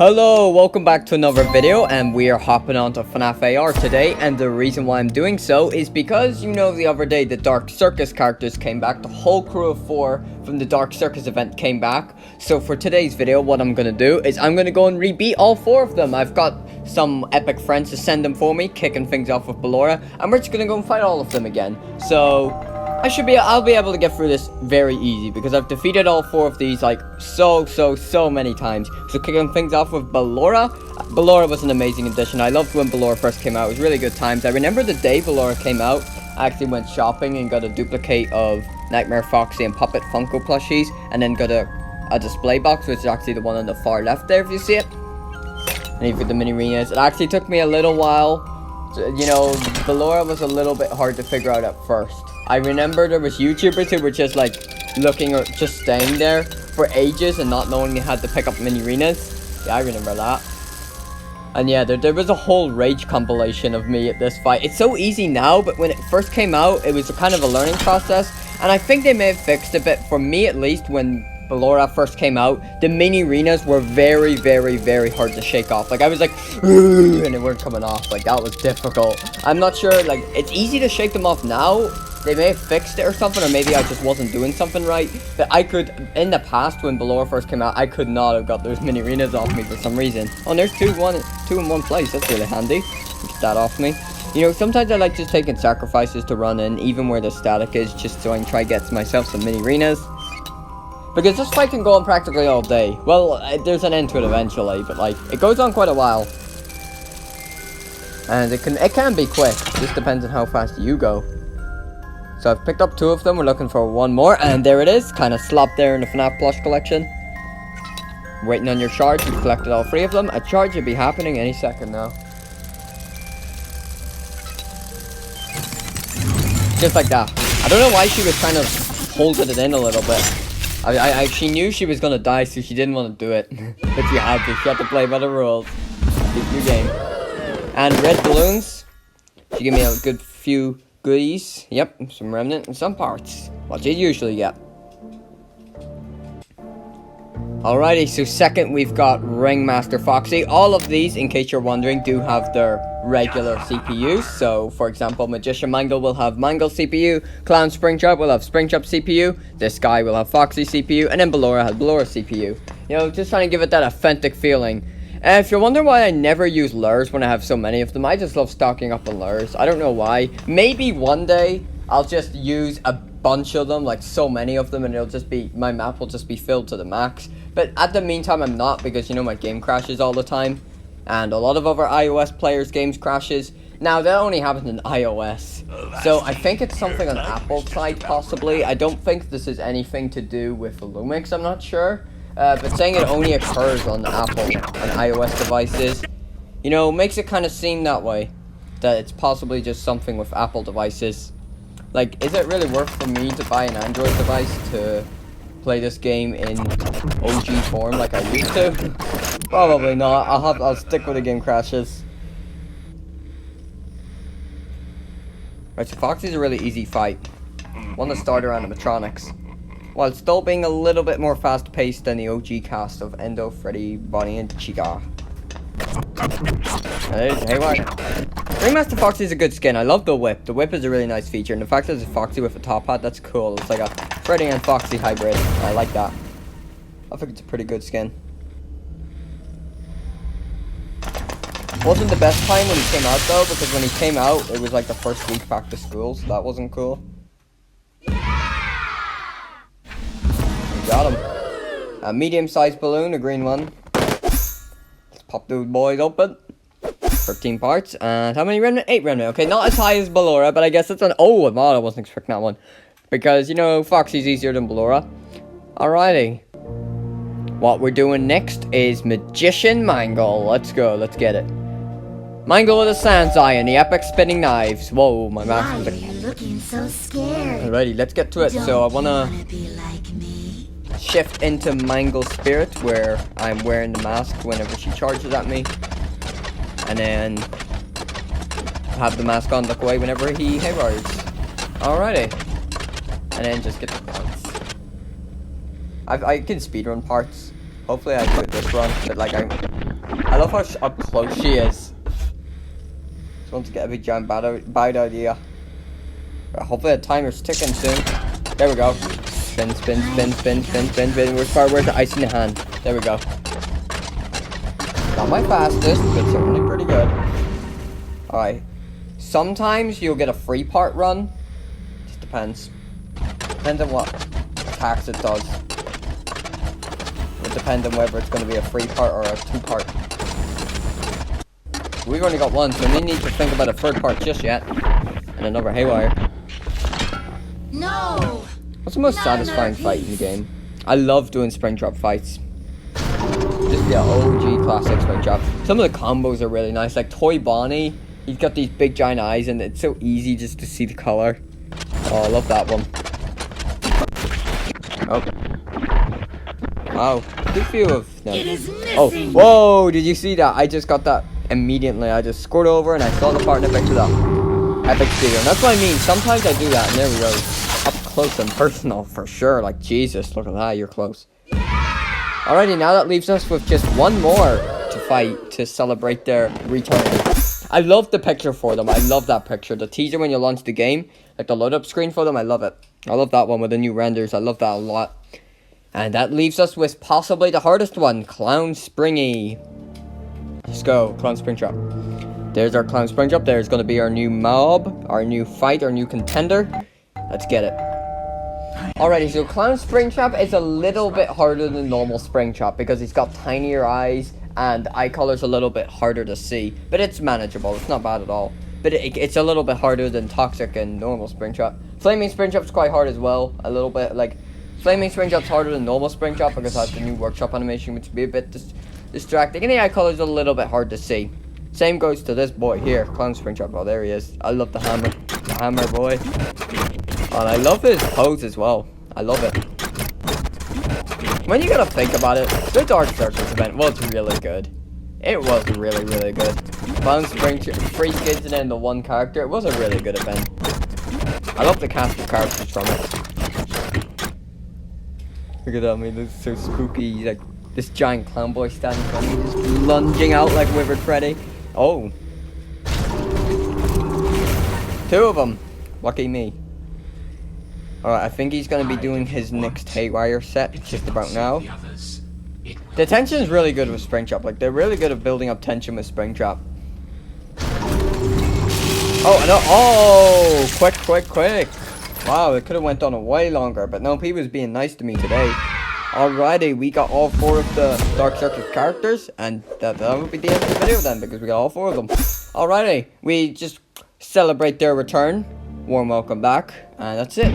Hello, welcome back to another video, and we are hopping onto FNAF AR today, and the reason why I'm doing so is because, you know, the other day the Dark Circus characters came back. The whole crew of 4 from the Dark Circus event came back. So for today's video, what I'm gonna do is I'm gonna go and rebeat all 4 of them. I've got some epic friends to send them for me, kicking things off with Ballora, and we're just gonna go and fight all of them again. So I'll be able to get through this very easy because I've defeated all 4 of these like so many times. So kicking things off with Ballora. Ballora was an amazing addition. I loved when Ballora first came out. It was really good times. I remember the day Ballora came out, I actually went shopping and got a duplicate of Nightmare Foxy and Puppet Funko plushies, and then got a display box, which is actually the one on the far left there if you see it. And even the mini arenas. It actually took me a little while. You know, Ballora was a little bit hard to figure out at first. I remember there was YouTubers who were just like looking or just staying there for ages and not knowing they had to pick up mini arenas. Yeah, I remember that. And yeah, there was a whole rage compilation of me at this fight. It's so easy now, but when it first came out, it was a kind of a learning process. And I think they may have fixed a bit, for me at least, when Ballora first came out. The mini arenas were very hard to shake off. Like, I was like, and they weren't coming off. Like, that was difficult. I'm not sure, like, it's easy to shake them off now. They may have fixed it or something, or maybe I just wasn't doing something right. But I could, in the past, when Ballora first came out, I could not have got those mini arenas off me for some reason. Oh, and there's two in one place. That's really handy. Get that off me. You know, sometimes I like just taking sacrifices to run in, even where the static is, just so I can try to get myself some mini arenas. Because this fight can go on practically all day. Well, there's an end to it eventually, but like, it goes on quite a while. And it can be quick. It just depends on how fast you go. So I've picked up 2 of them. We're looking for 1 more, and there it is. Kind of slopped there in the FNAF plush collection. Waiting on your charge. You've collected all 3 of them. A charge should be happening any second now. Just like that. I don't know why she was kind of holding it in a little bit. She knew she was gonna die, so she didn't want to do it. But she had to. She had to play by the rules. Keep your game. And red balloons. She gave me a good few goodies. Yep, some remnant and some parts. What you usually get. Alrighty, so second we've got Ringmaster Foxy. All of these, in case you're wondering, do have their regular CPUs. So, for example, Magician Mangle will have Mangle CPU, Clown Springtrap will have Springtrap CPU, this guy will have Foxy CPU, and then Ballora has Ballora CPU. You know, just trying to give it that authentic feeling. And if you're wondering why I never use lures when I have so many of them, I just love stocking up on lures. I don't know why. Maybe one day I'll just use a bunch of them, like so many of them, and it'll just be, my map will just be filled to the max. But at the meantime, I'm not, because, you know, my game crashes all the time. And a lot of other iOS players' games crashes. Now, that only happens in iOS. So I think it's something on Apple's side, possibly. I don't think this is anything to do with Lumix, I'm not sure. But saying it only occurs on Apple and iOS devices, you know, makes it kind of seem that way. That it's possibly just something with Apple devices. Like, is it really worth for me to buy an Android device to play this game in OG form like I used to? Probably not. I'll stick with the game crashes. Right, so Foxy's a really easy fight. One to start around animatronics, while still being a little bit more fast-paced than the OG cast of Endo, Freddy, Bonnie, and Chica. Hey, what? Ringmaster Foxy is a good skin. I love the whip. The whip is a really nice feature, and the fact that it's a Foxy with a top hat, that's cool. It's like a Freddy and Foxy hybrid. I like that. I think it's a pretty good skin. Wasn't the best time when he came out, though, because when he came out, it was like the first week back to school, so that wasn't cool. Got him. A medium-sized balloon, a green one. Let's pop those boys open. 13 parts. And how many remnant? 8 remnant. Okay, not as high as Ballora, but I guess it's an... Oh, I wasn't expecting that one. Because, you know, Foxy's easier than Ballora. Alrighty. What we're doing next is Magician Mangle. Let's go. Let's get it. Mangle with a Sans Eye and the epic spinning knives. Whoa, my mask was like... You're looking so scared. Alrighty, let's get to it. So I wanna be like me. Shift into Mangle Spirit, where I'm wearing the mask whenever she charges at me. And then have the mask on, look away whenever he haywires. Alrighty. And then just get the parts. I can speedrun parts. Hopefully I do it this run, but like I love how up close she is. Just want to get a big giant bad idea. Hopefully the timer's ticking soon. There we go. Spin, spin, spin, spin, spin, spin, spin. Where's the ice in the hand? There we go. Not my fastest, but certainly pretty good. Alright. Sometimes you'll get a free part run. Just depends. Depends on what attacks it does. It depends on whether it's going to be a free part or a 2-part. We've only got one, so we need to think about a third part just yet. And another haywire. No! What's the most satisfying fight in the game? I love doing Springtrap fights. Just the OG classic Springtrap. Some of the combos are really nice. Like Toy Bonnie, he's got these big giant eyes and it's so easy just to see the color. Oh, I love that one. Oh. Wow. Good few of them. It is missing. Oh, whoa, did you see that? I just got that immediately. I just scored over and I saw the part and I picked it up. Epic speeder. And that's what I mean. Sometimes I do that and there we go. Up close and personal for sure. Like, Jesus, look at that. You're close. Alrighty, now that leaves us with just one more to fight to celebrate their return. I love the picture for them. I love that picture. The teaser when you launch the game. Like the load up screen for them. I love it. I love that one with the new renders. I love that a lot. And that leaves us with possibly the hardest one. Clown Springy. Let's go. Clown Springtrap. There's our Clown Springtrap. There's going to be our new mob. Our new fight. Our new contender. Let's get it. Alrighty, so Clown Springtrap is a little bit harder than normal Springtrap because he's got tinier eyes and eye color's a little bit harder to see. But it's manageable. It's not bad at all. But it's a little bit harder than Toxic and normal Springtrap. Flaming Springtrap's quite hard as well. A little bit. Like, Flaming Springtrap's harder than normal Springtrap because it has the new workshop animation, which would be a bit distracting. And the eye color's a little bit hard to see. Same goes to this boy here, Clown Springtrap. Oh, there he is. I love the hammer. The hammer boy. And I love his pose as well. I love it. When you gotta think about it, the Dark Circus event was really good. It was really, really good. Clown Springtrap, 3 skins and then the 1 character. It was a really good event. I love the cast of characters from it. Look at that, I mean, this is so spooky. Like, this giant clown boy standing in front of me, just lunging out like Withered Freddy. Oh. 2 of them. Lucky me. Alright, I think he's going to be doing his next Haywire set just about now. The tension is really good with Springtrap. Like, they're really good at building up tension with Springtrap. Oh, no. Oh, quick, quick, quick. Wow, it could have went on way longer. But no, he was being nice to me today. Alrighty, we got all 4 of the Dark Circus characters. And that will be the end of the video then, because we got all 4 of them. Alrighty, we just celebrate their return. Warm welcome back. And that's it.